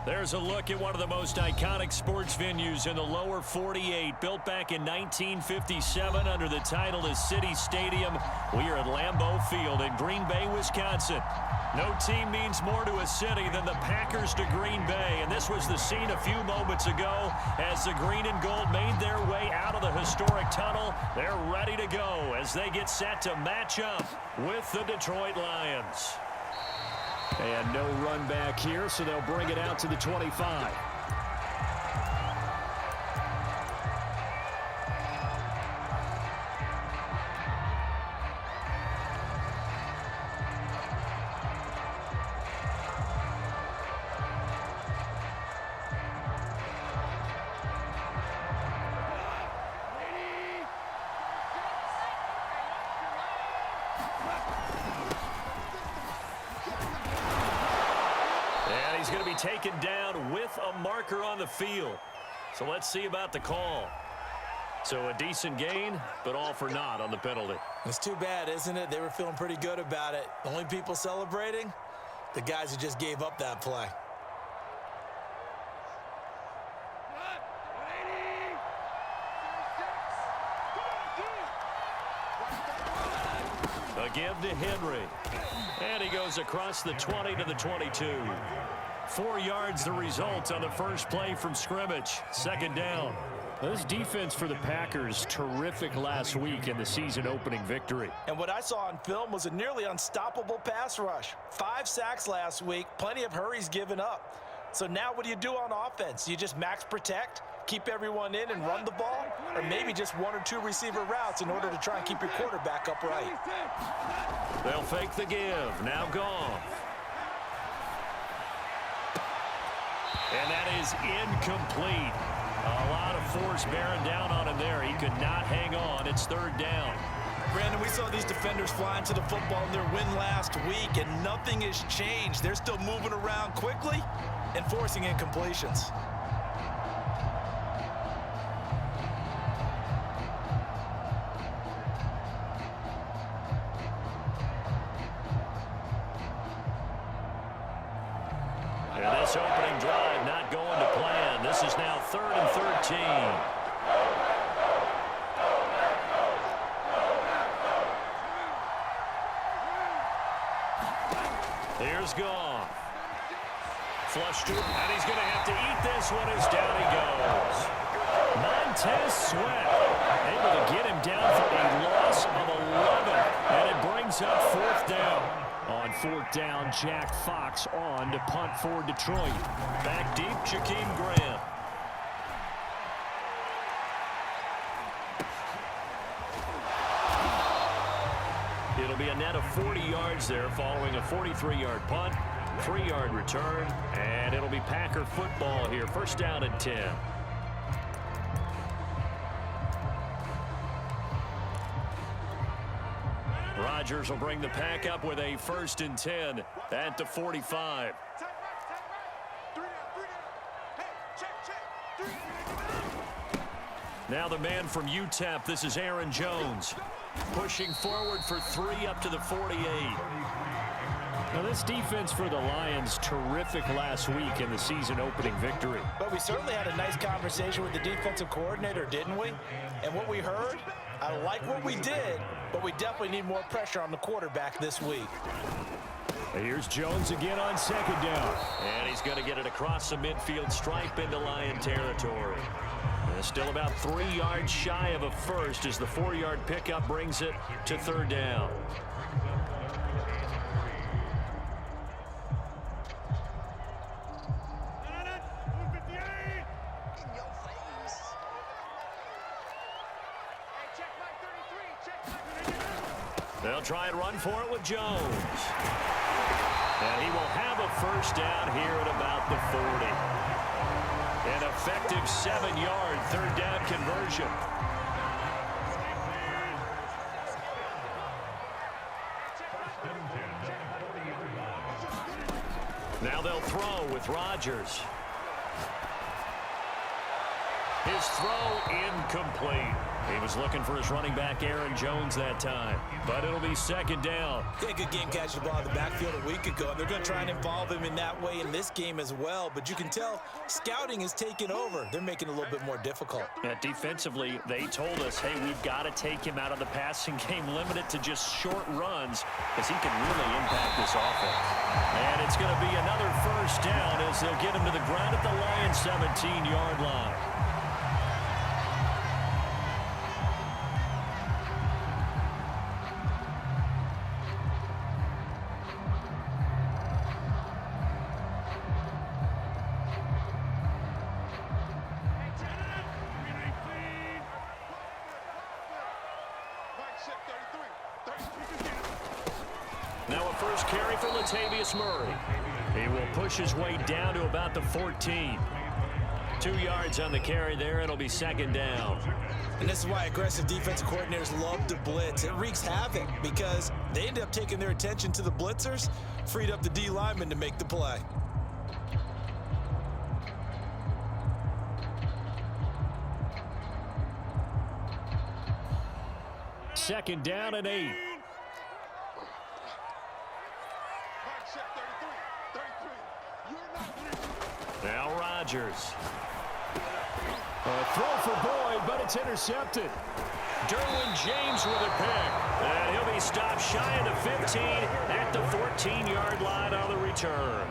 There's a look at one of the most iconic sports venues in the lower 48, built back in 1957 under the title of City Stadium. We are at Lambeau Field in Green Bay, Wisconsin. No team means more to a city than the Packers to Green Bay, and this was the scene a few moments ago as the green and gold made their way out of the historic tunnel. They're ready to go as they get set to match up with the Detroit Lions. And no run back here, so they'll bring it out to the 25. He's going to be taken down with a marker on the field. So let's see about the call. So a decent gain, but all for naught on the penalty. It's too bad, isn't it? They were feeling pretty good about it. The only people celebrating, the guys who just gave up that play. A give to Henry. And he goes across the 20 to the 22. 4 yards the result on the first play from scrimmage. Second down. This defense for the Packers, terrific last week in the season-opening victory. And what I saw on film was a nearly unstoppable pass rush. 5 sacks last week, plenty of hurries given up. So now what do you do on offense? You just max protect, keep everyone in and run the ball, or maybe just 1 or 2 receiver routes in order to try and keep your quarterback upright. They'll fake the give. Now gone. And that is incomplete. A lot of force bearing down on him there. He could not hang on. It's third down. Brandon, we saw these defenders fly into the football in their win last week, and nothing has changed. They're still moving around quickly and forcing incompletions. And this opening drive not going to plan. This is now 3rd and 13. Here's Goff. Flush to him, and he's going to have to eat this one as down he goes. Montez Sweat able to get him down for a loss of 11, and it brings up 4th down. On 4th down, Jack Fox on to punt for Detroit. Back deep, Jakeem Graham. It'll be a net of 40 yards there following a 43-yard punt, 3-yard return, and it'll be Packer football here. First down and 10. Rodgers will bring the pack up with a 1st and 10 at the 45. Now the man from UTEP, this is Aaron Jones, pushing forward for 3 up to the 48. Now this defense for the Lions, terrific last week in the season-opening victory. But we certainly had a nice conversation with the defensive coordinator, didn't we? And what we heard, I like what we did, but we definitely need more pressure on the quarterback this week. Here's Jones again on 2nd down. And he's going to get it across the midfield stripe into Lion territory. And still about 3 yards shy of a first as the 4-yard pickup brings it to 3rd down. They'll try and run for it with Jones. And he will have a 1st down here at about the 40. An effective 7-yard 3rd down conversion. Now they'll throw with Rodgers. His throw incomplete. He was looking for his running back, Aaron Jones, that time. But it'll be second down. He had a good game catching the ball in the backfield a week ago, and they're going to try and involve him in that way in this game as well. But you can tell scouting is taking over. They're making it a little bit more difficult. Defensively, they told us, hey, we've got to take him out of the passing game, limit it to just short runs, because he can really impact this offense. And it's going to be another first down as they'll get him to the ground at the Lions' 17-yard line. Now a first carry for Latavius Murray. He will push his way down to about the 14. 2 yards on the carry there. It'll be second down. And this is why aggressive defensive coordinators love to blitz. It wreaks havoc because they end up taking their attention to the blitzers, freed up the D lineman to make the play. Second down and 8. Now Rodgers. A throw for Boyd, but it's intercepted. Derwin James with a pick. And he'll be stopped shy of the 15 at the 14-yard line on the return.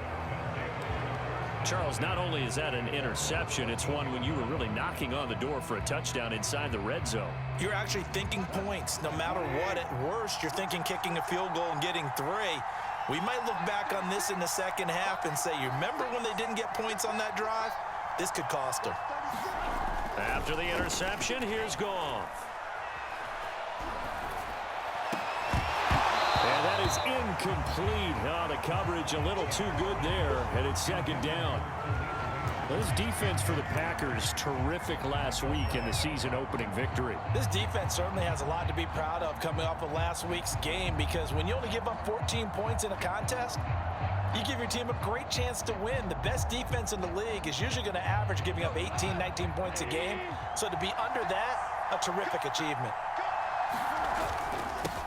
Charles, not only is that an interception, it's one when you were really knocking on the door for a touchdown inside the red zone. You're actually thinking points no matter what. At worst, you're thinking kicking a field goal and getting 3. We might look back on this in the second half and say, you remember when they didn't get points on that drive? This could cost them. After the interception, here's Goff. And that is incomplete. Oh, the coverage a little too good there, and it's second down. This defense for the Packers, terrific last week in the season-opening victory. This defense certainly has a lot to be proud of coming off of last week's game, because when you only give up 14 points in a contest, you give your team a great chance to win. The best defense in the league is usually going to average giving up 18, 19 points a game. So to be under that, a terrific achievement.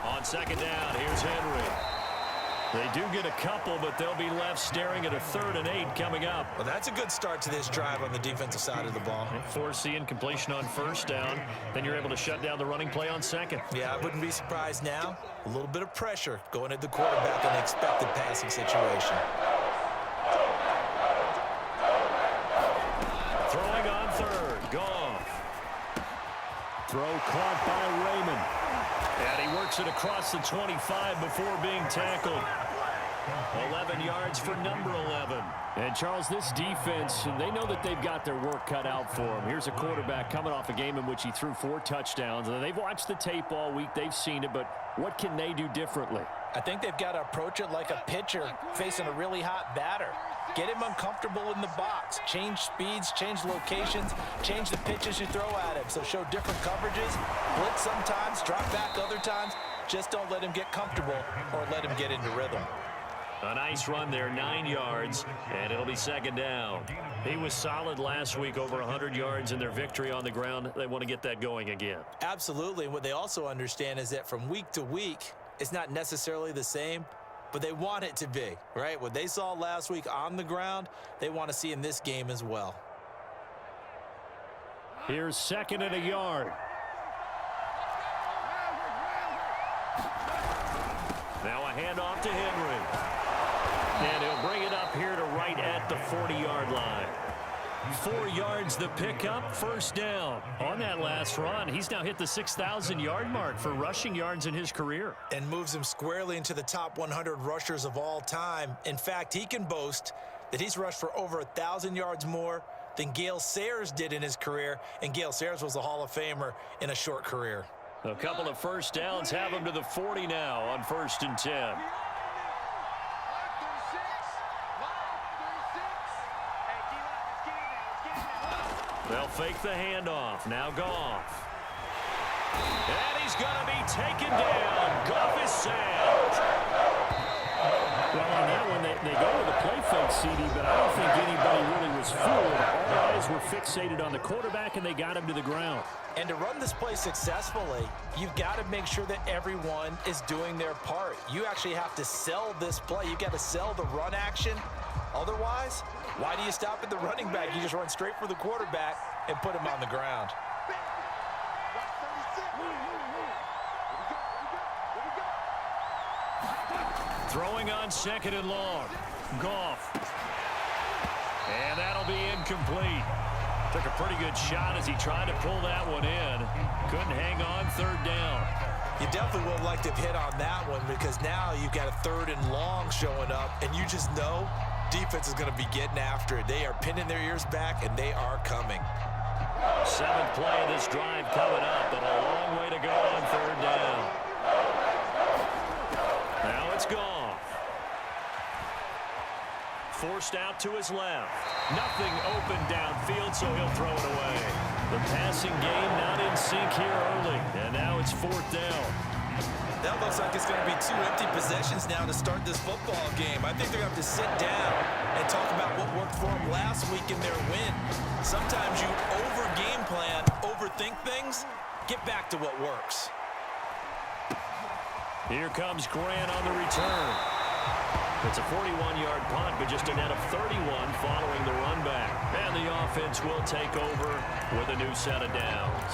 On second down, here's Henry. They do get a couple, but they'll be left staring at a 3rd and 8 coming up. Well, that's a good start to this drive on the defensive side of the ball. Force the incompletion on first down. Then you're able to shut down the running play on second. Yeah, I wouldn't be surprised now. A little bit of pressure going at the quarterback in an expected passing situation. Throwing on 3rd, Goff. Throw caught by Raymond. And he works it across the 25 before being tackled. 11 yards for number 11. And, Charles, this defense, they know that they've got their work cut out for them. Here's a quarterback coming off a game in which he threw 4 touchdowns. And they've watched the tape all week. They've seen it, but what can they do differently? I think they've got to approach it like a pitcher facing a really hot batter. Get him uncomfortable in the box. Change speeds, change locations, change the pitches you throw at him. So show different coverages, blitz sometimes, drop back other times. Just don't let him get comfortable or let him get into rhythm. A nice run there, 9 yards, and it'll be second down. He was solid last week, over 100 yards in their victory on the ground. They want to get that going again. Absolutely. And what they also understand is that from week to week, it's not necessarily the same, but they want it to be, right? What they saw last week on the ground, they want to see in this game as well. Here's 2nd and a yard. Now a handoff to Henry. And he'll bring it up here to right at the 40-yard line. 4 yards the pickup, first down. On that last run, he's now hit the 6,000-yard mark for rushing yards in his career. And moves him squarely into the top 100 rushers of all time. In fact, he can boast that he's rushed for over 1,000 yards more than Gale Sayers did in his career. And Gale Sayers was a Hall of Famer in a short career. A couple of first downs have him to the 40 now on 1st and 10. They'll fake the handoff. Now Goff. And he's going to be taken down. Goff is sacked. Well, on that one, they go with a play fake, CD, but I don't think anybody really was fooled. All eyes guys were fixated on the quarterback, and they got him to the ground. And to run this play successfully, you've got to make sure that everyone is doing their part. You actually have to sell this play. You've got to sell the run action. Otherwise, why do you stop at the running back? You just run straight for the quarterback and put him on the ground. Throwing on 2nd and long. Goff. And that'll be incomplete. Took a pretty good shot as he tried to pull that one in. Couldn't hang on 3rd down. You definitely would have liked to have hit on that one because now you've got a 3rd and long showing up, and you just know defense is going to be getting after it. They are pinning their ears back, and they are coming. 7th play of this drive coming up, but a long way to go on 3rd down. Now it's Goff. Forced out to his left. Nothing open downfield, so he'll throw it away. The passing game not in sync here early, and now it's 4th down. That looks like it's going to be 2 empty possessions now to start this football game. I think they're going to have to sit down and talk about what worked for them last week in their win. Sometimes you over-game plan, overthink things. Get back to what works. Here comes Grant on the return. It's a 41-yard punt, but just a net of 31 following the run back. And the offense will take over with a new set of downs.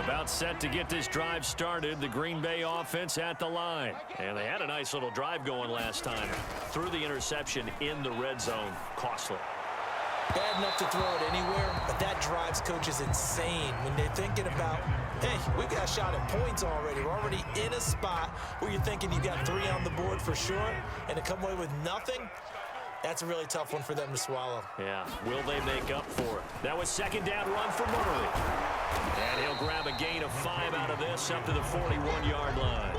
About set to get this drive started. The Green Bay offense at the line. And they had a nice little drive going last time. Threw the interception in the red zone. Costly. Bad enough to throw it anywhere, but that drives coaches insane when they're thinking about, hey, we got a shot at points already. We're already in a spot where you're thinking you got 3 on the board for sure, and to come away with nothing, that's a really tough one for them to swallow. Yeah, will they make up for it? That was 2nd down run for Murray. And he'll grab a gain of 5 out of this up to the 41-yard line.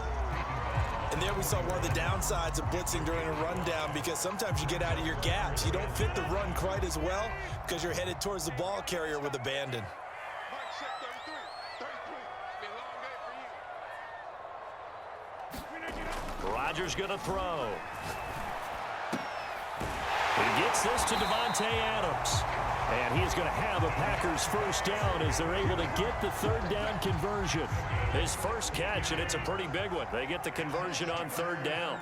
And there we saw one of the downsides of blitzing during a rundown because sometimes you get out of your gaps. You don't fit the run quite as well because you're headed towards the ball carrier with abandon. Rodgers going to throw. He gets this to Devontae Adams. And he's going to have a Packers 1st down as they're able to get the 3rd down conversion. His first catch, and it's a pretty big one. They get the conversion on 3rd down.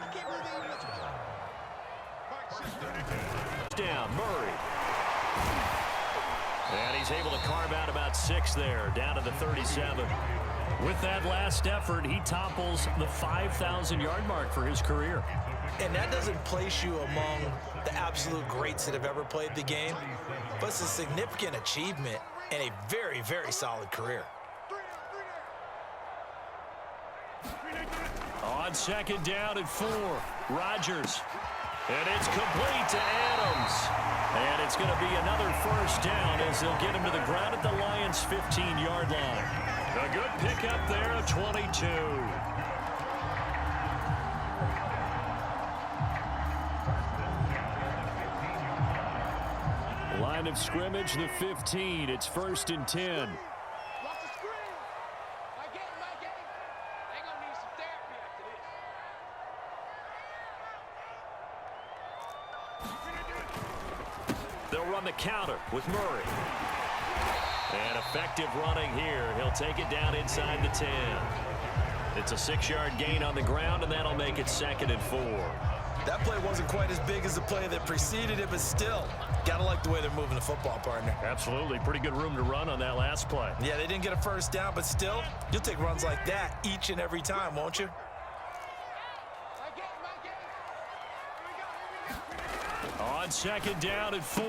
Down, Murray. And he's able to carve out about 6 there, down to the 37. With that last effort, he topples the 5,000-yard mark for his career. And that doesn't place you among the absolute greats that have ever played the game, but it's a significant achievement and a very, very solid career. On 2nd down and 4, Rodgers. And it's complete to Adams. And it's going to be another 1st down as they'll get him to the ground at the Lions' 15-yard line. A good pickup there of 22. Line of scrimmage, the 15. It's 1st and 10. They'll run the counter with Murray. And effective running here. He'll take it down inside the 10. It's a 6-yard gain on the ground, and that'll make it 2nd and 4. That play wasn't quite as big as the play that preceded it, but still, gotta like the way they're moving the football, partner. Absolutely. Pretty good room to run on that last play. Yeah, they didn't get a 1st down, but still, you'll take runs like that each and every time, won't you? On 2nd down and 4,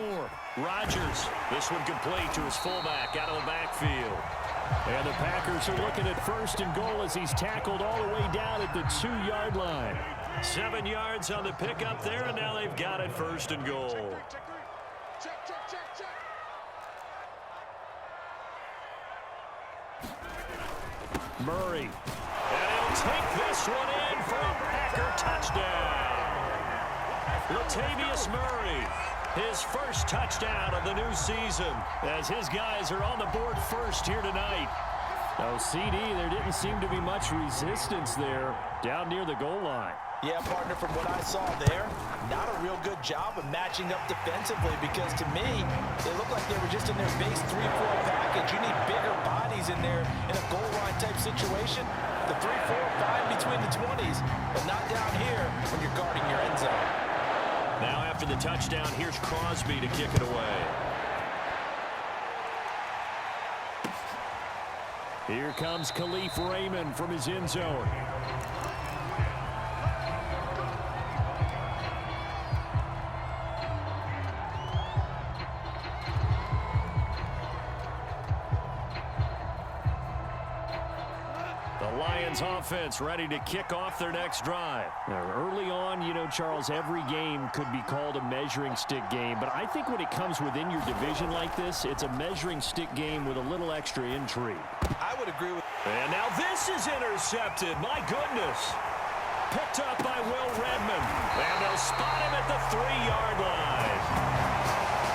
Rodgers. This one complete to his fullback out of the backfield. And the Packers are looking at 1st and goal as he's tackled all the way down at the 2-yard line. 7 yards on the pickup there, and now they've got it 1st and goal. Murray. And he'll take this one in for a Packer touchdown. Latavius Murray, his first touchdown of the new season as his guys are on the board first here tonight. Oh, CD, there didn't seem to be much resistance there down near the goal line. Yeah, partner, from what I saw there, not a real good job of matching up defensively because to me, they look like they were just in their base 3-4 package. You need bigger bodies in there in a goal line type situation. The 3-4, fine between the 20s, but not down here when you're guarding your end zone. Now after the touchdown, here's Crosby to kick it away. Here comes Khalif Raymond from his end zone. The Lions offense ready to kick off their next drive. Now, early on, you know, Charles, every game could be called a measuring stick game, but I think when it comes within your division like this, it's a measuring stick game with a little extra intrigue. I would agree with. And now this is intercepted. My goodness. Picked up by Will Redmond. And they'll spot him at the 3-yard line.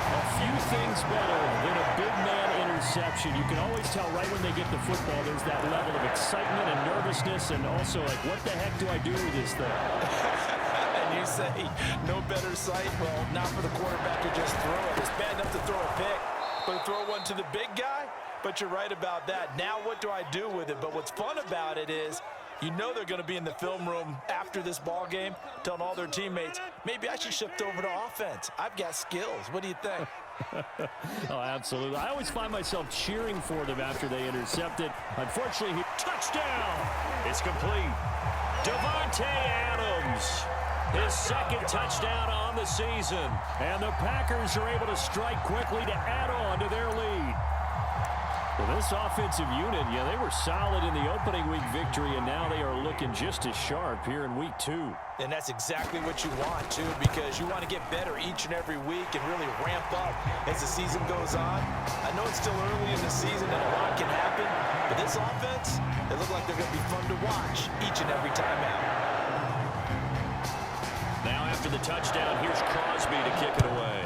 A few things better than a big man interception. You can always tell right when they get the football, there's that level of excitement and nervousness and also like, what the heck do I do with this thing? And you say, no better sight? Well, not for the quarterback to just throw it. It's bad enough to throw a pick, but to throw one to the big guy? But you're right about that. Now what do I do with it? But what's fun about it is you know they're going to be in the film room after this ball game telling all their teammates, maybe I should shift over to offense. I've got skills. What do you think? Oh, absolutely. I always find myself cheering for them after they intercept it. Unfortunately, touchdown! It's complete. Devontae Adams, his second touchdown on the season. And the Packers are able to strike quickly to add on to their lead. Well, this offensive unit, yeah, they were solid in the opening week victory, and now they are looking just as sharp here in week 2. And that's exactly what you want, too, because you want to get better each and every week and really ramp up as the season goes on. I know it's still early in the season and a lot can happen, but this offense, they look like they're going to be fun to watch each and every time out. Now after the touchdown, here's Crosby to kick it away.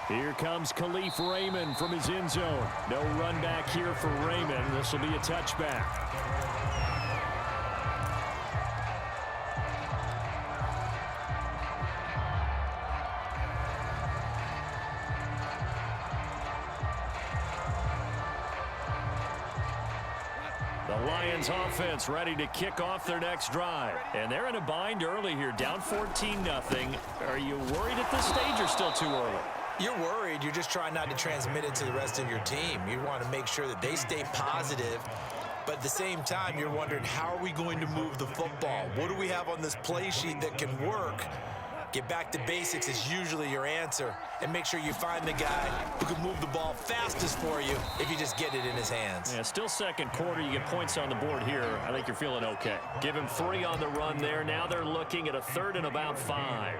Here comes Khalif Raymond from his end zone. No run back here for Raymond. This will be a touchback. The Lions offense ready to kick off their next drive. And they're in a bind early here, down 14-0. Are you worried at this stage or still too early? You're worried. You're just trying not to transmit it to the rest of your team. You want to make sure that they stay positive. But at the same time, you're wondering, how are we going to move the football? What do we have on this play sheet that can work? Get back to basics is usually your answer. And make sure you find the guy who can move the ball fastest for you if you just get it in his hands. Yeah, still second quarter. You get points on the board here. I think you're feeling okay. Give him 3 on the run there. Now they're looking at a 3rd and about 5.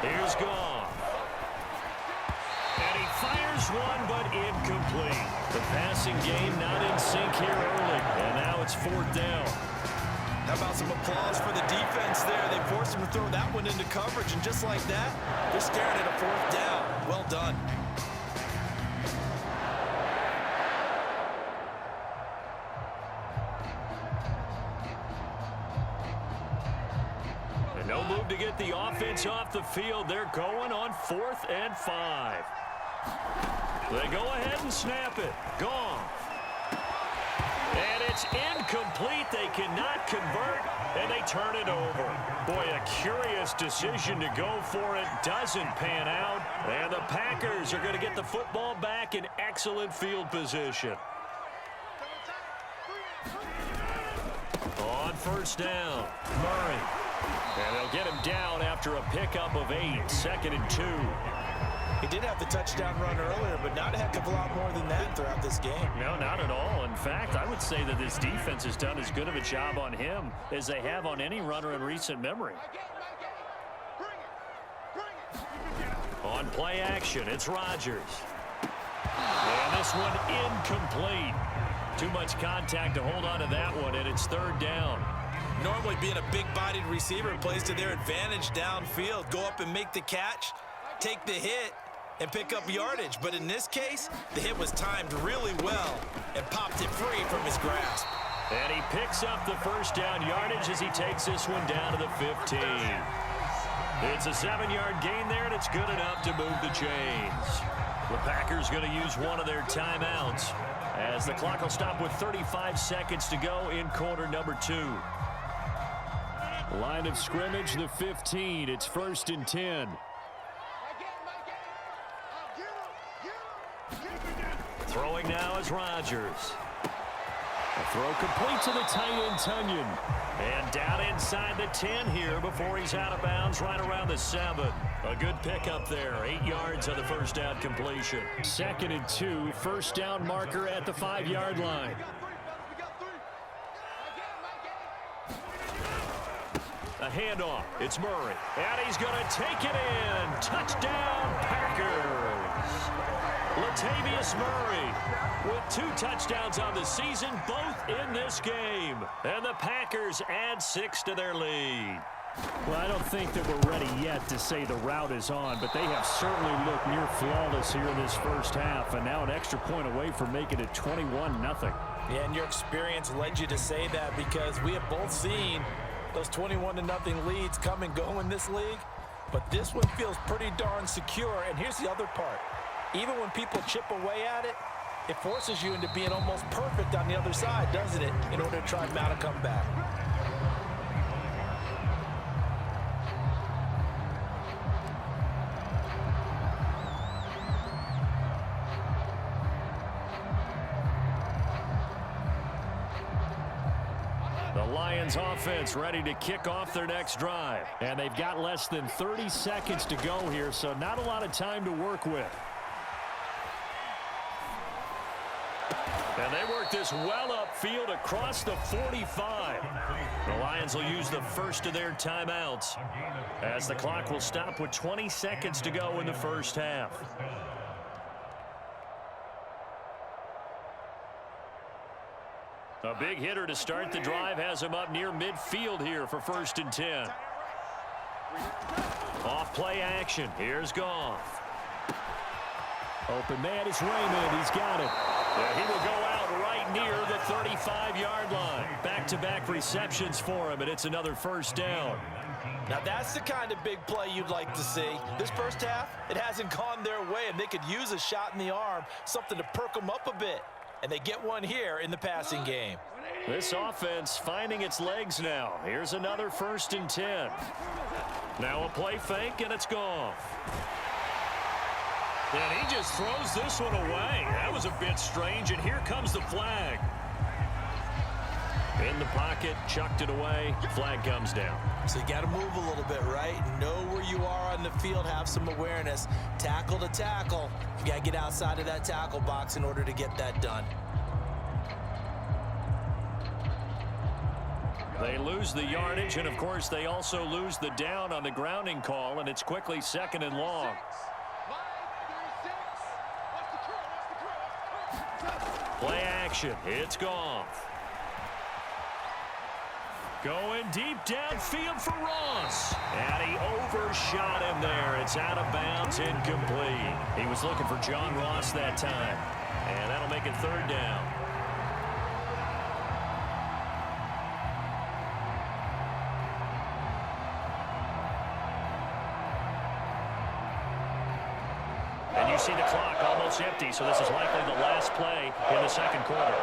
Here's Goff. And he fires one, but incomplete. The passing game not in sync here early. And now it's 4th down. How about some applause for the defense there? They forced him to throw that one into coverage, and just like that, they're staring at a 4th down. Well done. No move to get the offense off the field. They're going on 4th and 5. They go ahead and snap it. Gone. And it's incomplete. They cannot convert, and they turn it over. Boy, a curious decision to go for it. Doesn't pan out. And the Packers are going to get the football back in excellent field position. On 1st down, Murray. And they'll get him down after a pickup of 8, 2nd and 2. He did have the touchdown run earlier, but not a heck of a lot more than that throughout this game. No, not at all. In fact, I would say that this defense has done as good of a job on him as they have on any runner in recent memory. On play action, it's Rodgers. And this one incomplete. Too much contact to hold on to that one, and it's third down. Normally being a big-bodied receiver plays to their advantage downfield. Go up and make the catch, take the hit, and pick up yardage. But in this case, the hit was timed really well and popped it free from his grasp. And he picks up the first down yardage as he takes this one down to the 15. It's a 7-yard gain there, and it's good enough to move the chains. The Packers going to use one of their timeouts as the clock will stop with 35 seconds to go in quarter number 2. Line of scrimmage, the 15. It's 1st and 10. Throwing now is Rodgers. A throw complete to the tight end, Tunyon. And down inside the 10 here before he's out of bounds right around the 7. A good pickup there. 8 yards on the first down completion. 2nd and 2. First down marker at the 5-yard line. A handoff. It's Murray. And he's going to take it in. Touchdown, Packers. Latavius Murray with 2 touchdowns on the season, both in this game. And the Packers add 6 to their lead. Well, I don't think that we're ready yet to say the route is on, but they have certainly looked near flawless here in this first half, and now an extra point away from making it 21-0. Yeah, and your experience led you to say that because we have both seen those 21-0 leads come and go in this league. But this one feels pretty darn secure, and here's the other part. Even when people chip away at it, it forces you into being almost perfect on the other side, doesn't it, in order to try and mount a comeback. The Lions offense ready to kick off their next drive. And they've got less than 30 seconds to go here, so not a lot of time to work with. And they work this well upfield across the 45. The Lions will use the first of their timeouts as the clock will stop with 20 seconds to go in the first half. A big hitter to start the drive has him up near midfield here for 1st and 10. Off play action. Here's Goff. Open man is Raymond. He's got it. He will go out right near the 35-yard line. Back-to-back receptions for him, and it's another first down. Now that's the kind of big play you'd like to see. This first half, it hasn't gone their way, and they could use a shot in the arm, something to perk them up a bit. And they get one here in the passing game. This offense finding its legs now. Here's another 1st and 10. Now a play fake, and it's Goff. And he just throws this one away. That was a bit strange, and here comes the flag. In the pocket, chucked it away. Flag comes down. So you got to move a little bit, right? Know where you are on the field, have some awareness. Tackle to tackle. You got to get outside of that tackle box in order to get that done. They lose the yardage, and of course they also lose the down on the grounding call, and it's quickly 2nd and long. Play action. It's Goff. Going deep downfield for Ross. And he overshot him there. It's out of bounds, incomplete. He was looking for John Ross that time. And that'll make it 3rd down. And you see the clock almost empty, so this is likely the last play in the 2nd quarter.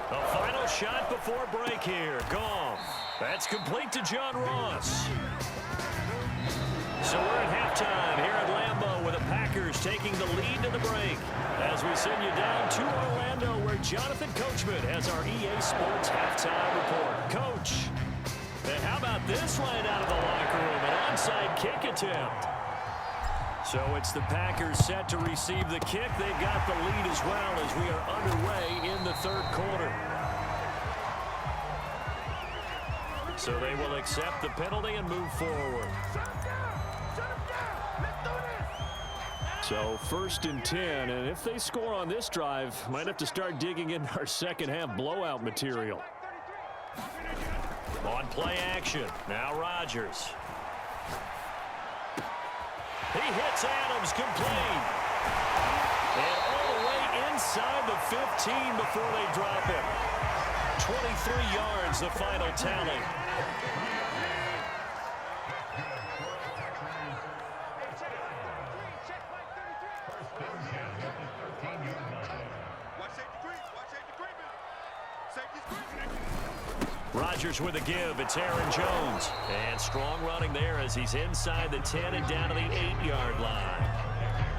The final shot before break here. Goff. That's complete to John Ross. So we're at halftime here at Lambeau with the Packers taking the lead to the break. As we send you down to Orlando where Jonathan Coachman has our EA Sports halftime report. Coach, and how about this right out of the locker room? An onside kick attempt. So it's the Packers set to receive the kick. They've got the lead as well as we are underway in the 3rd quarter. So they will accept the penalty and move forward. So 1st and 10, and if they score on this drive, might have to start digging in our second half blowout material. On play action, now Rodgers. He hits Adams complete. And all the way inside the 15 before they drop it. 23 yards, the final tally. Rodgers with a give. It's Aaron Jones. And strong running there as he's inside the 10 and down to the 8-yard line.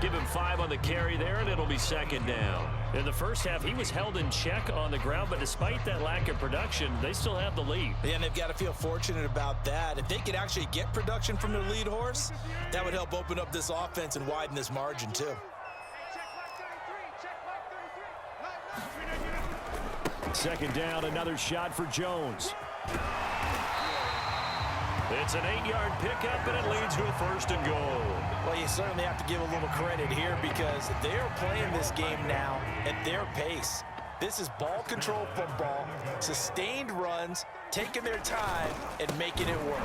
Give him 5 on the carry there, and it'll be 2nd down. In the first half, he was held in check on the ground, but despite that lack of production, they still have the lead. Yeah, and they've got to feel fortunate about that. If they could actually get production from their lead horse, that would help open up this offense and widen this margin, too. 2nd down, another shot for Jones. It's an 8-yard pickup, and it leads to a 1st and goal. Well, you certainly have to give a little credit here because they're playing this game now at their pace. This is ball control football, sustained runs, taking their time, and making it work.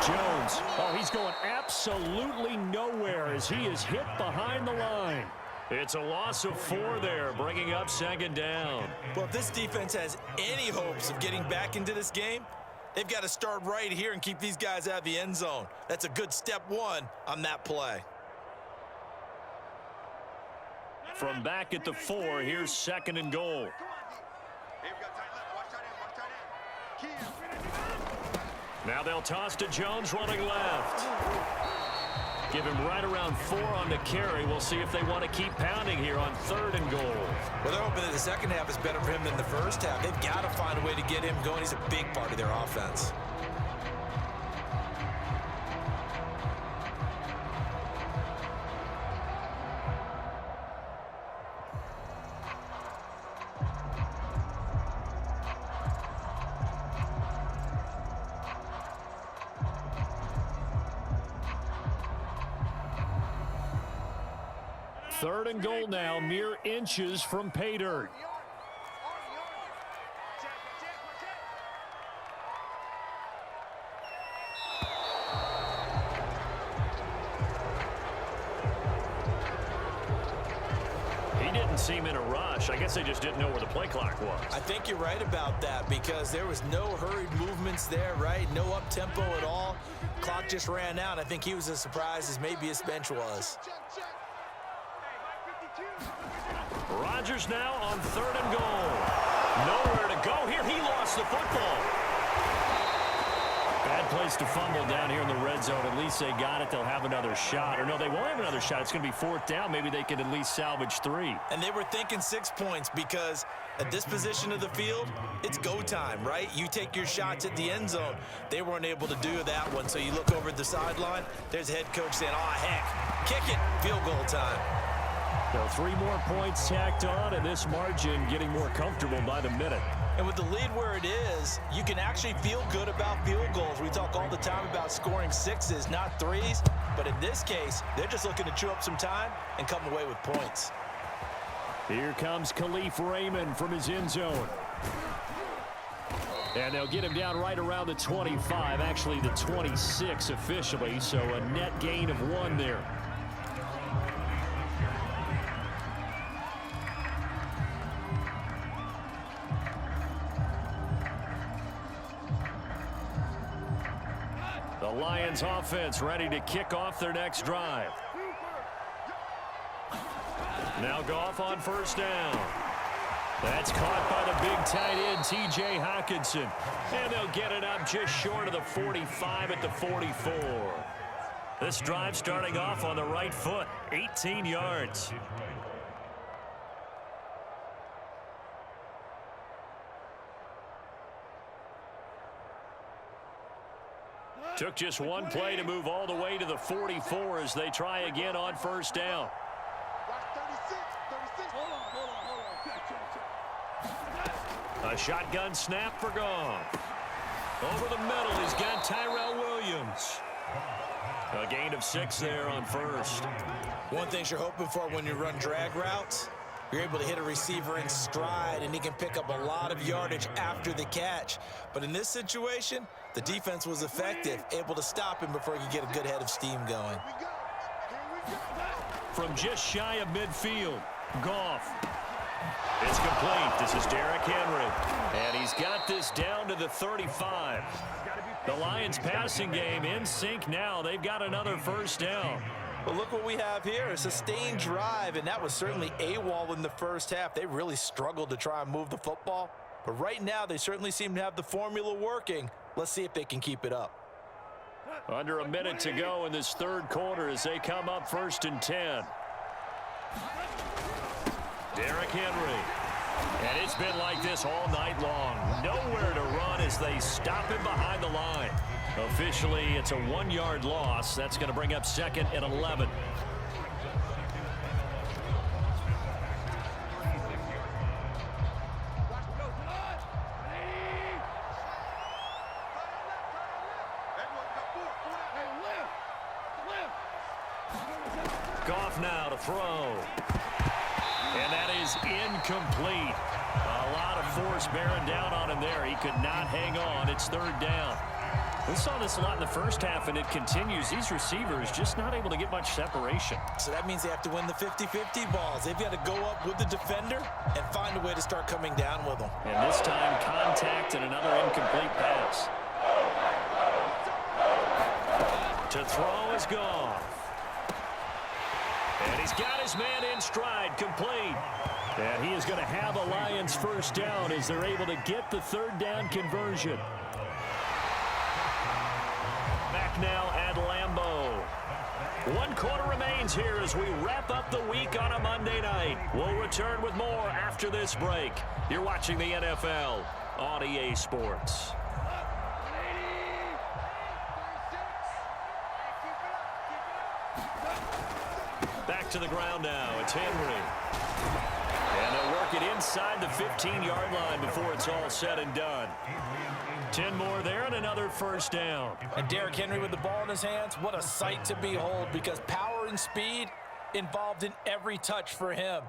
Jones, oh, he's going absolutely nowhere as he is hit behind the line. It's a loss of 4 there, bringing up 2nd down. Well, if this defense has any hopes of getting back into this game, they've got to start right here and keep these guys out of the end zone. That's a good step 1 on that play. From back at the 4, here's 2nd and goal. Now they'll toss to Jones running left. Give him right around 4 on the carry. We'll see if they want to keep pounding here on 3rd and goal. Well, they're hoping that the second half is better for him than the first half. They've got to find a way to get him going. He's a big part of their offense. Third and goal now, mere inches from pay dirt. He didn't seem in a rush. I guess they just didn't know where the play clock was. I think you're right about that because there was no hurried movements there, right? No up-tempo at all. Clock just ran out. I think he was as surprised as maybe his bench was. Rodgers now on 3rd and goal. Nowhere to go here. He lost the football. Bad place to fumble down here in the red zone. At least they got it. They'll have another shot. Or no, they won't have another shot. It's going to be 4th down. Maybe they can at least salvage 3. And they were thinking 6 points because at this position of the field, it's go time, right? You take your shots at the end zone. They weren't able to do that one. So you look over at the sideline. There's the head coach saying, oh, heck, kick it. Field goal time. So 3 more points tacked on, and this margin getting more comfortable by the minute. And with the lead where it is, you can actually feel good about field goals. We talk all the time about scoring 6s, not 3s. But in this case, they're just looking to chew up some time and come away with points. Here comes Khalif Raymond from his end zone. And they'll get him down right around the 25, actually the 26 officially. So a net gain of 1 there. The Lions offense ready to kick off their next drive. Now Goff on 1st down. That's caught by the big tight end, T.J. Hockenson. And they'll get it up just short of the 45 at the 44. This drive starting off on the right foot, 18 yards. Took just 1 play to move all the way to the 44 as they try again on 1st down. A shotgun snap for Goff. Over the middle, he's got Tyrell Williams. A gain of 6 there on first. One thing you're hoping for when you run drag routes, you're able to hit a receiver in stride, and he can pick up a lot of yardage after the catch. But in this situation, the defense was effective, able to stop him before he could get a good head of steam going. From just shy of midfield, Goff. It's complete. This is Derrick Henry. And he's got this down to the 35. The Lions passing game in sync now. They've got another first down. Well, look what we have here, a sustained drive, and that was certainly AWOL in the first half. They really struggled to try and move the football. But right now, they certainly seem to have the formula working. Let's see if they can keep it up. Under a minute to go in this third quarter as they come up 1st and 10. Derrick Henry. And it's been like this all night long. Nowhere to run as they stop him behind the line. Officially, it's a 1-yard loss. That's going to bring up 2nd and 11. Goff now to throw. And that is incomplete. A lot of force bearing down on him there. He could not hang on. It's 3rd down. We saw this a lot in the first half, and it continues. These receivers just not able to get much separation. So that means they have to win the 50-50 balls. They've got to go up with the defender and find a way to start coming down with them. And this time, contact and another incomplete pass. To throw is Goff. And he's got his man in stride, complete. And he is going to have a Lions first down as they're able to get the 3rd down conversion. Back now at Lambeau. 1 quarter remains here as we wrap up the week on a Monday night. We'll return with more after this break. You're watching the NFL on EA Sports. Back to the ground now. It's Henry. And they'll work it inside the 15-yard line before it's all said and done. 10 more there and another first down. And Derrick Henry with the ball in his hands, what a sight to behold, because power and speed involved in every touch for him.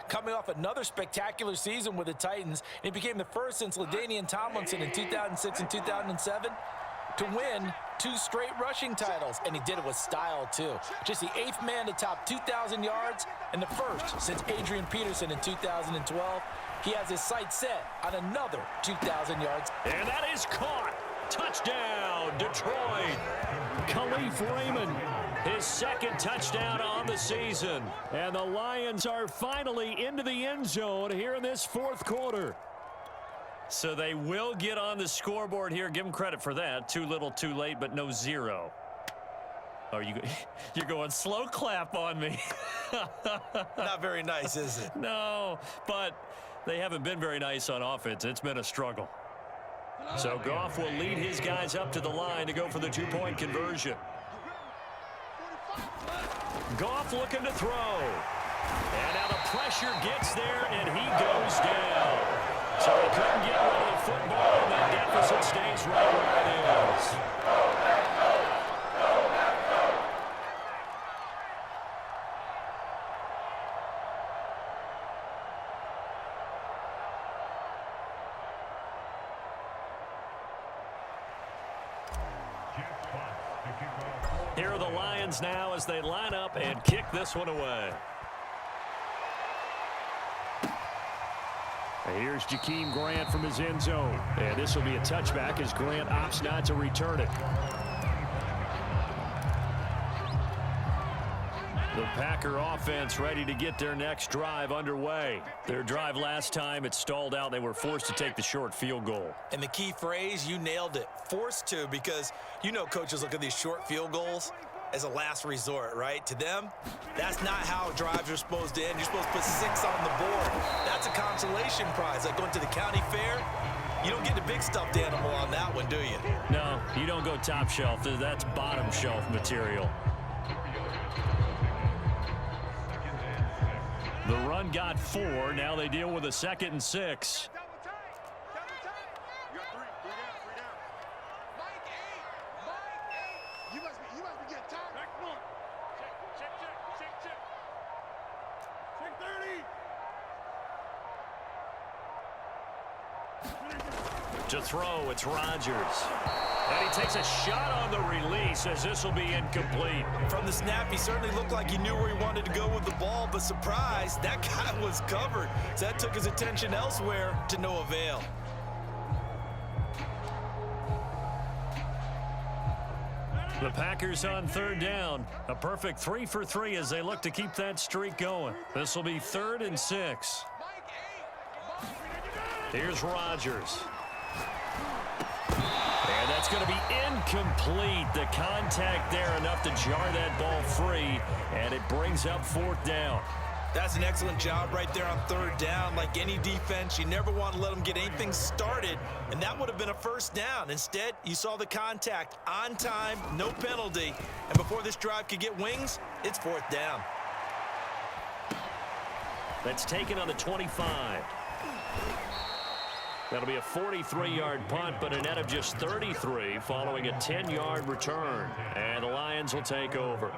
Coming off another spectacular season with the Titans, he became the first since LaDainian Tomlinson in 2006 and 2007 to win 2 straight rushing titles, and he did it with style too. Just the 8th man to top 2,000 yards and the first since Adrian Peterson in 2012. He has his sights set on another 2,000 yards. And that is caught. Touchdown, Detroit. Khalif Raymond, his 2nd touchdown on the season. And the Lions are finally into the end zone here in this 4th quarter. So they will get on the scoreboard here. Give them credit for that. Too little, too late, but no 0. Oh, you're going slow clap on me. Not very nice, is it? No, but they haven't been very nice on offense. It's been a struggle. So Goff will lead his guys up to the line to go for the 2-point conversion. Goff looking to throw. And now the pressure gets there, and he goes down. So he couldn't get rid of the football, and that deficit stays right where it is. Here are the Lions now as they line up and kick this one away. Here's Jakeem Grant from his end zone. And this will be a touchback as Grant opts not to return it. The Packer offense ready to get their next drive underway. Their drive last time, it stalled out. They were forced to take the short field goal. And the key phrase, you nailed it, forced to, because you know coaches look at these short field goals as a last resort, right? To them, that's not how drives are supposed to end. You're supposed to put 6 on the board. That's a consolation prize. Like going to the county fair, you don't get the big stuffed animal on that one, do you? No, you don't go top shelf. That's bottom shelf material. The run got 4. Now they deal with a 2nd and 6. To throw, it's Rodgers. And he takes a shot on the release as this will be incomplete. From the snap, he certainly looked like he knew where he wanted to go with the ball, but surprise, that guy was covered. So that took his attention elsewhere to no avail. The Packers on third down. A perfect 3 for 3 as they look to keep that streak going. This will be 3rd and 6. Here's Rodgers. And that's going to be incomplete. The contact there enough to jar that ball free, and it brings up 4th down. That's an excellent job right there on 3rd down. Like any defense, you never want to let them get anything started, and that would have been a 1st down. Instead, you saw the contact on time, no penalty, and before this drive could get wings, it's 4th down. That's taken on the 25. That'll be a 43-yard punt, but a net of just 33 following a 10-yard return. And the Lions will take over.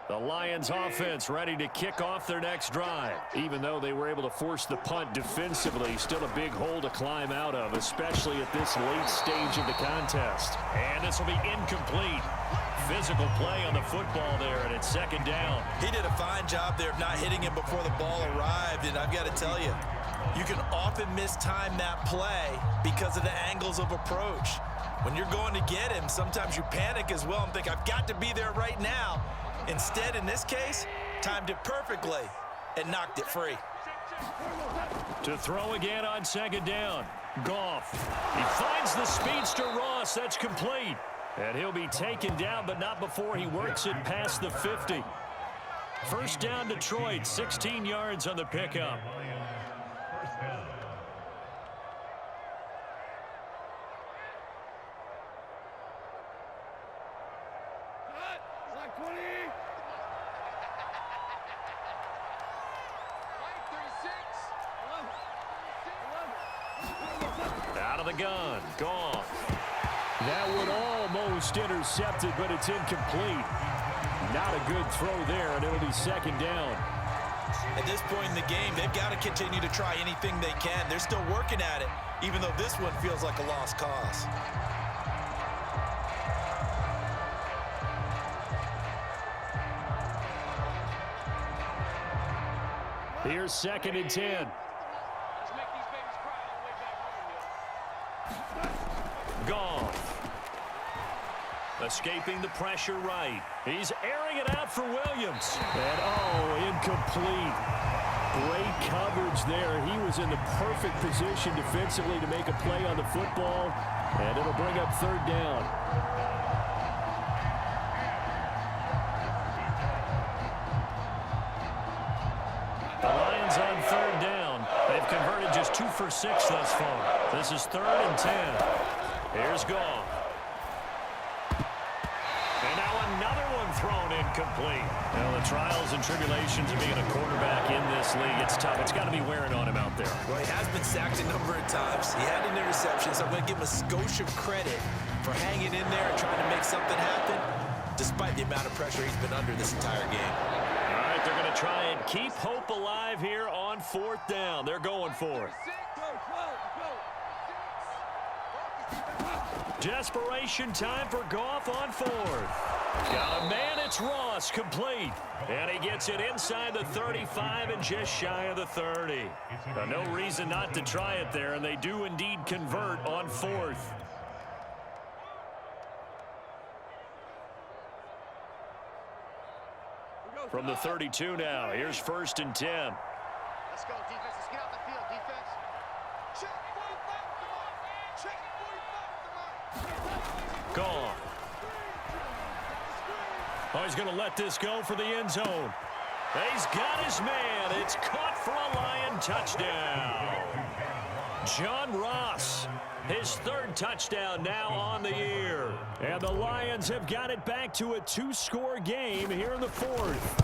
The Lions offense ready to kick off their next drive. Even though they were able to force the punt defensively, still a big hole to climb out of, especially at this late stage of the contest. And this will be incomplete. Physical play on the football there, and it's 2nd down. He did a fine job there of not hitting him before the ball arrived, and I've got to tell you, you can often mistime that play because of the angles of approach. When you're going to get him, sometimes you panic as well and think, I've got to be there right now. Instead, in this case, timed it perfectly and knocked it free. To throw again on 2nd down. Goff. He finds the speedster Ross. That's complete. And he'll be taken down, but not before he works it past the 50. 1st down, Detroit. 16 yards on the pickup. Out of the gun, Goff. That one almost intercepted, but it's incomplete. Not a good throw there, and it'll be 2nd down. At this point in the game, they've got to continue to try anything they can. They're still working at it, even though this one feels like a lost cause. Here's 2nd and 10. Goff. Escaping the pressure right. He's airing it out for Williams. And, incomplete. Great coverage there. He was in the perfect position defensively to make a play on the football, and it'll bring up 3rd down. The Lions on 3rd down. They've converted just 2 for 6 thus far. This is 3rd and 10. Here's Goff. And now another one thrown incomplete. Well, the trials and tribulations of being a quarterback in this league, it's tough. It's got to be wearing on him out there. Well, he has been sacked a number of times. He had an interception, so I'm going to give him a skosh of credit for hanging in there and trying to make something happen, despite the amount of pressure he's been under this entire game. All right, they're going to try and keep hope alive here on 4th down. They're going for it. Desperation time for Goff on 4th. Got a man, it's Ross, complete. And he gets it inside the 35 and just shy of the 30. No reason not to try it there, and they do indeed convert on 4th. From the 32 now, here's 1st and 10. Let's go, defense. Let's get out the field, defense. Check 45, Goff. Oh, he's going to let this go for the end zone. He's got his man. It's caught for a Lion touchdown. John Ross, his 3rd touchdown now on the year. And the Lions have got it back to a 2-score game here in the 4th.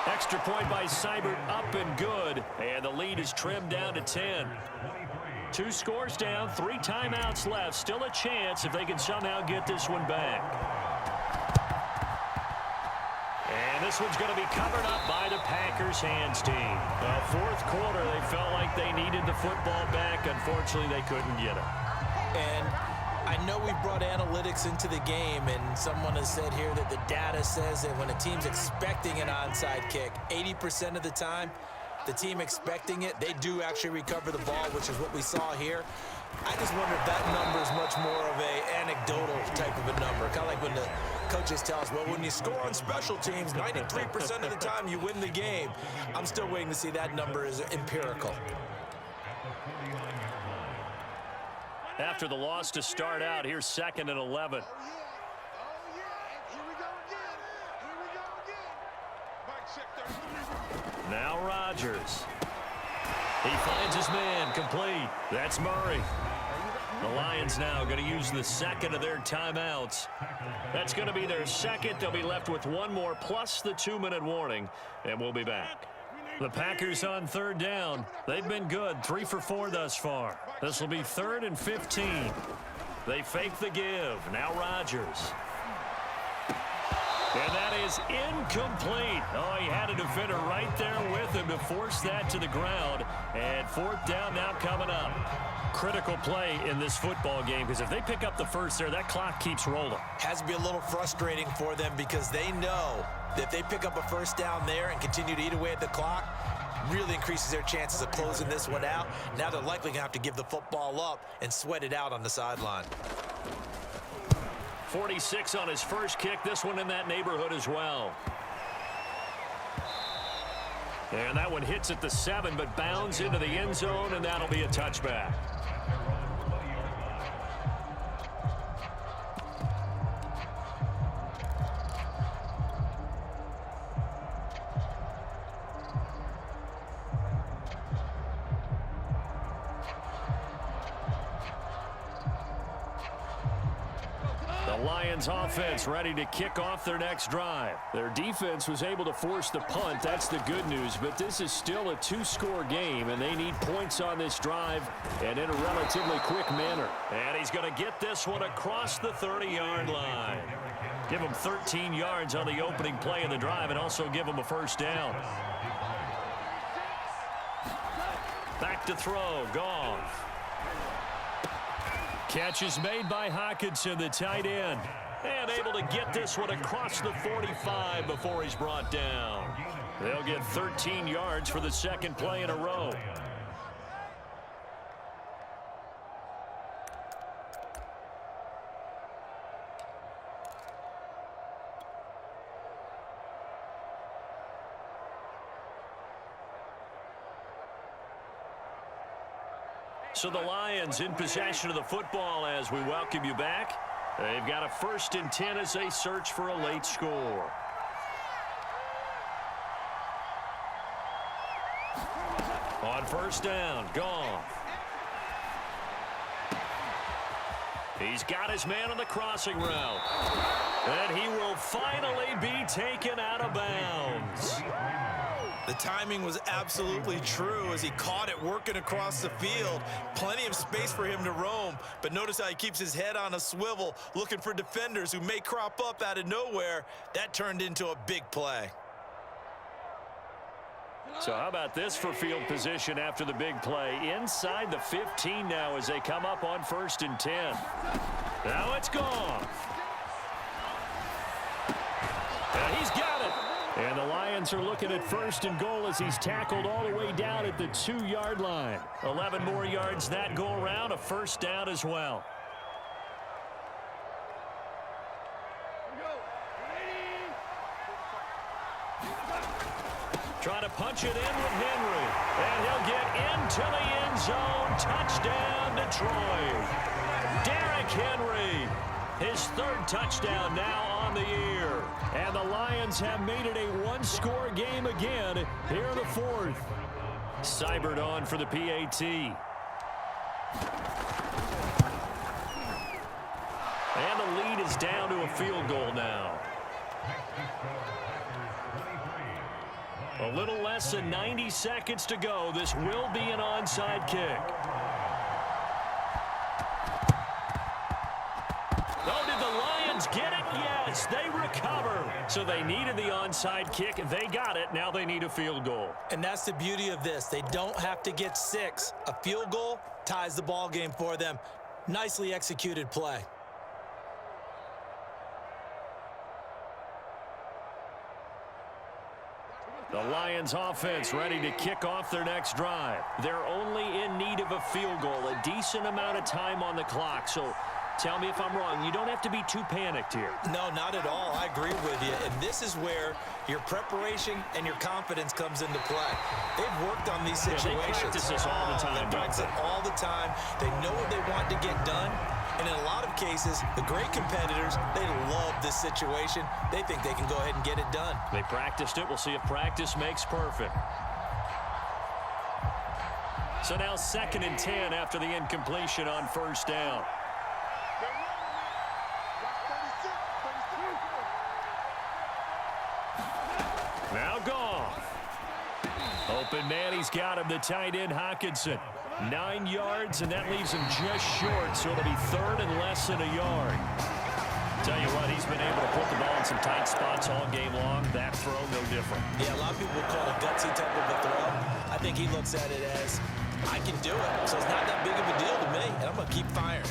Extra point by Seibert, up and good. And the lead is trimmed down to 10. 2 scores down, 3 timeouts left. Still a chance if they can somehow get this one back. And this one's going to be covered up by the Packers hands team. Fourth quarter, they felt like they needed the football back. Unfortunately, they couldn't get it. And I know we brought analytics into the game, and someone has said here that the data says that when a team's expecting an onside kick, 80% of the time, the team expecting it, they do actually recover the ball, which is what we saw here. I just wonder if that number is much more of a anecdotal type of a number. Kind of like when the coaches tell us, well, when you score on special teams, 93% of the time you win the game. I'm still waiting to see that number is empirical. After the loss to start out, here's 2nd and 11. Now Rodgers. He finds his man, complete. That's Murray. The Lions now going to use the 2nd of their timeouts. That's going to be their 2nd. They'll be left with 1 more plus the 2-minute warning, and we'll be back. The Packers on 3rd down. They've been good, 3 for 4 thus far. This will be 3rd and 15. They fake the give. Now Rodgers. And that is incomplete. Oh, he had a defender right there with him to force that to the ground. And 4th down now coming up. Critical play in this football game, because if they pick up the first there, that clock keeps rolling. Has to be a little frustrating for them because they know that if they pick up a first down there and continue to eat away at the clock, really increases their chances of closing this one out. Now they're likely going to have to give the football up and sweat it out on the sideline. 46 on his first kick. This one in that neighborhood as well. And that one hits at the 7, but bounds into the end zone, and that'll be a touchback. Lions offense ready to kick off their next drive. Their defense was able to force the punt. That's the good news, but this is still a 2-score game, and they need points on this drive and in a relatively quick manner. And he's going to get this one across the 30-yard line. Give him 13 yards on the opening play of the drive and also give him a first down. Back to throw. Goff. Catch is made by Hockenson, the tight end. And able to get this one across the 45 before he's brought down. They'll get 13 yards for the 2nd play in a row. So the Lions in possession of the football as we welcome you back. They've got a 1st and 10 as they search for a late score. On 1st down, Goff. He's got his man on the crossing route. And he will finally be taken out of bounds. The timing was absolutely true as he caught it working across the field. Plenty of space for him to roam, but notice how he keeps his head on a swivel looking for defenders who may crop up out of nowhere. That turned into a big play. So how about this for field position after the big play? Inside the 15 now as they come up on 1st and 10. Now it's gone. And he's got it. And the Lions are looking at 1st and goal as he's tackled all the way down at the 2-yard line. 11 more yards that go around, a first down as well. Trying to punch it in with Henry. And he'll get into the end zone. Touchdown, Detroit. Derrick Henry. His 3rd touchdown now on the year. And the Lions have made it a 1-score game again here in the 4th. Seibert on for the PAT. And the lead is down to a field goal now. A little less than 90 seconds to go. This will be an onside kick. get it? Yes, they recover. So they needed the onside kick. They got it. Now they need a field goal. And that's the beauty of this. They don't have to get 6. A field goal ties the ball game for them. Nicely executed play. The Lions offense ready to kick off their next drive. They're only in need of a field goal, a decent amount of time on the clock. So tell me if I'm wrong. You don't have to be too panicked here. No, not at all. I agree with you. And this is where your preparation and your confidence comes into play. They've worked on these situations. Yeah, they practice this all the time. They practice it all the time. They know what they want to get done. And in a lot of cases, the great competitors, they love this situation. They think they can go ahead and get it done. They practiced it. We'll see if practice makes perfect. So now 2nd and 10 after the incompletion on first down. Now Goff. Open man, he's got him, the tight end Hockenson. 9 yards, and that leaves him just short, so it'll be 3rd and less than a yard. Tell you what, he's been able to put the ball in some tight spots all game long. That throw, no different. Yeah, a lot of people would call it a gutsy type of a throw. I think he looks at it as, I can do it, so it's not that big of a deal to me, and I'm going to keep firing.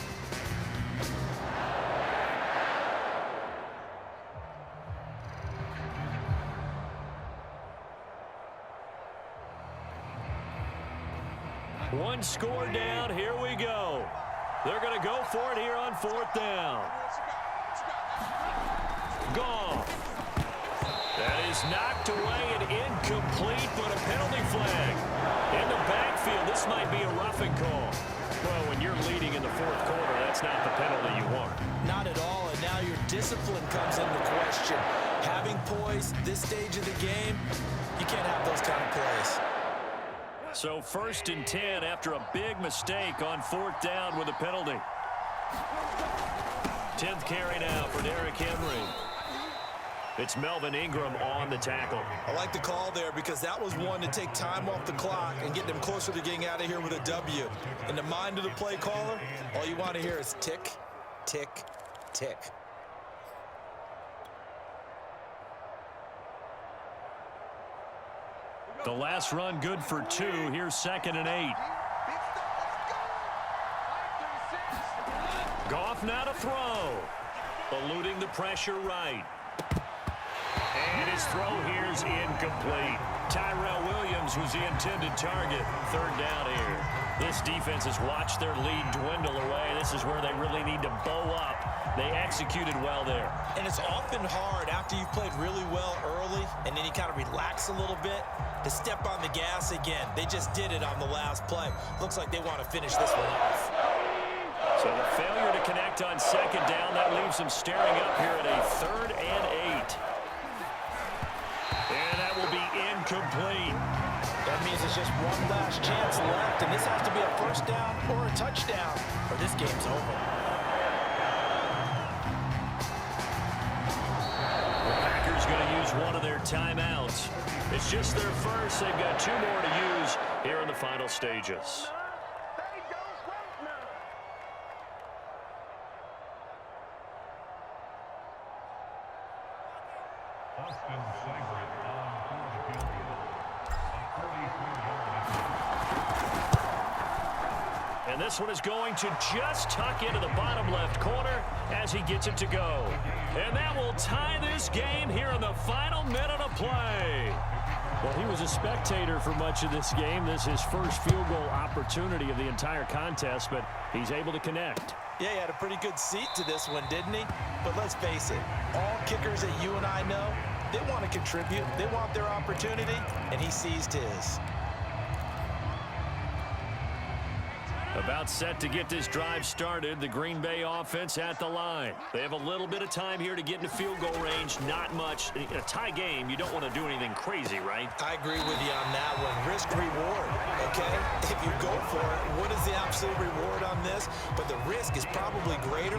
One score down. Here we go. They're going to go for it here on 4th down. Goff. That is knocked away and incomplete, but a penalty flag. In the backfield, this might be a roughing call. Well, when you're leading in the 4th quarter, that's not the penalty you want. Not at all, and now your discipline comes into question. Having poise this stage of the game, you can't have those kind of plays. So 1st and 10 after a big mistake on 4th down with a penalty. 10th carry now for Derrick Henry. It's Melvin Ingram on the tackle. I like the call there because that was one to take time off the clock and get them closer to getting out of here with a W. In the mind of the play caller, all you want to hear is tick, tick, tick. The last run good for 2. Here's 2nd and 8. Goff now to throw. Eluding the pressure right. And his throw here's incomplete. Tyrell Williams was the intended target. 3rd down here. This defense has watched their lead dwindle away. This is where they really need to bow up. They executed well there. And it's often hard after you've played really well early and then you kind of relax a little bit to step on the gas again. They just did it on the last play. Looks like they want to finish this one off. So the failure to connect on 2nd down, that leaves them staring up here at a 3rd and 8. And that will be incomplete. That means it's just one last chance left, and this has to be a 1st down or a touchdown, or this game's over. The Packers going to use one of their timeouts. It's just their first. They've got 2 more to use here in the final stages. And this one is going to just tuck into the bottom left corner as he gets it to go. And that will tie this game here in the final minute of play. Well, he was a spectator for much of this game. This is his first field goal opportunity of the entire contest, but he's able to connect. Yeah, he had a pretty good seat to this one, didn't he? But let's face it, all kickers that you and I know, they want to contribute. They want their opportunity, and he seized his. About set to get this drive started. The Green Bay offense at the line. They have a little bit of time here to get into field goal range. Not much. In a tie game, you don't want to do anything crazy, right? I agree with you on that one. Risk reward, okay? If you go for it, what is the absolute reward on this? But the risk is probably greater.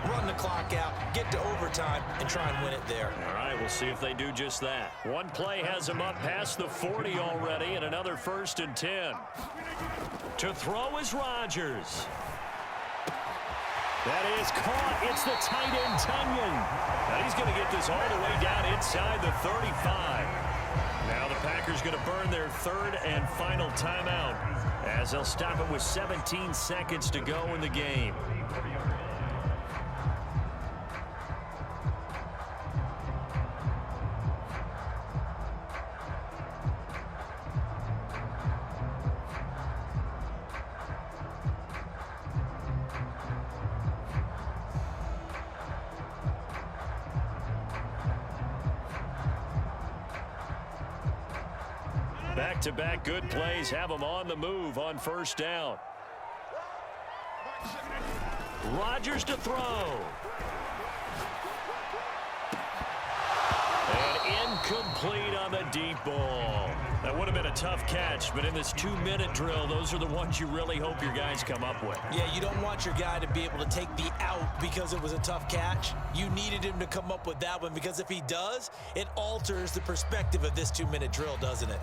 Run the clock out, get to overtime, and try and win it there. All right, we'll see if they do just that. One play has them up past the 40 already, and another 1st and 10. To throw is Rodgers. That is caught. It's the tight end, Tunyon. Now he's going to get this all the way down inside the 35. Now the Packers going to burn their third and final timeout as they'll stop it with 17 seconds to go in the game. Back-to-back good plays have them on the move on first down. Rodgers to throw. And incomplete on the deep ball. That would have been a tough catch, but in this 2-minute drill, those are the ones you really hope your guys come up with. Yeah, you don't want your guy to be able to take the out because it was a tough catch. You needed him to come up with that one because if he does, it alters the perspective of this 2-minute drill, doesn't it?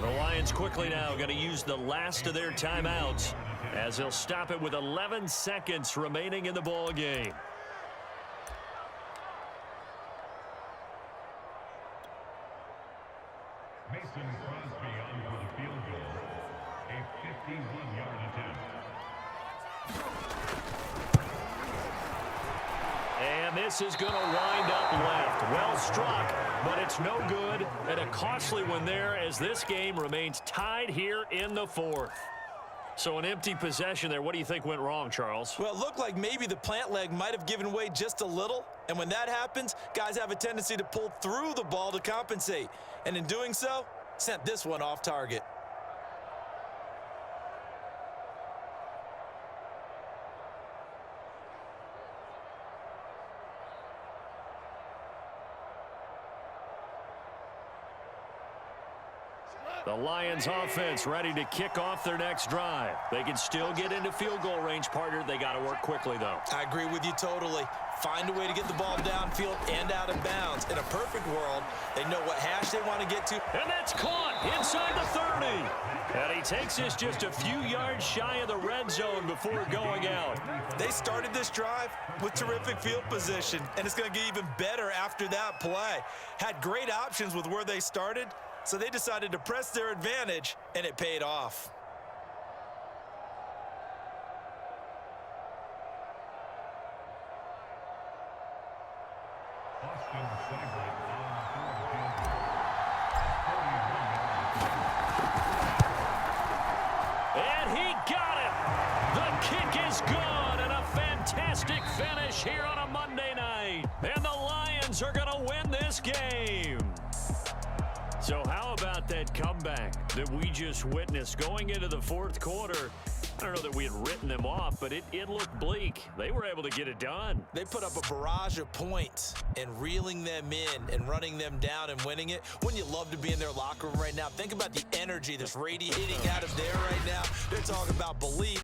The Lions quickly now going to use the last of their timeouts as they'll stop it with 11 seconds remaining in the ball game. Mason Crosby on for the field goal, a 51-yard attempt. And this is going to wind up left. Well struck, but it's no good. And a costly one there as this game remains tied here in the fourth. So an empty possession there. What do you think went wrong, Charles? Well, it looked like maybe the plant leg might have given way just a little. And when that happens, guys have a tendency to pull through the ball to compensate. And in doing so, sent this one off target. The Lions offense ready to kick off their next drive. They can still get into field goal range, partner. They got to work quickly, though. I agree with you totally. Find a way to get the ball downfield and out of bounds. In a perfect world, they know what hash they want to get to. And that's caught inside the 30. And he takes this just a few yards shy of the red zone before going out. They started this drive with terrific field position, and it's going to get even better after that play. Had great options with where they started, so they decided to press their advantage, and it paid off. And he got it. The kick is good, and a fantastic finish here on a Monday night. And the Lions are going to win this game. So how about that comeback that we just witnessed going into the fourth quarter? I don't know that we had written them off, but it looked bleak. They were able to get it done. They put up a barrage of points and reeling them in and running them down and winning it. Wouldn't you love to be in their locker room right now? Think about the energy that's radiating out of there right now. They're talking about belief.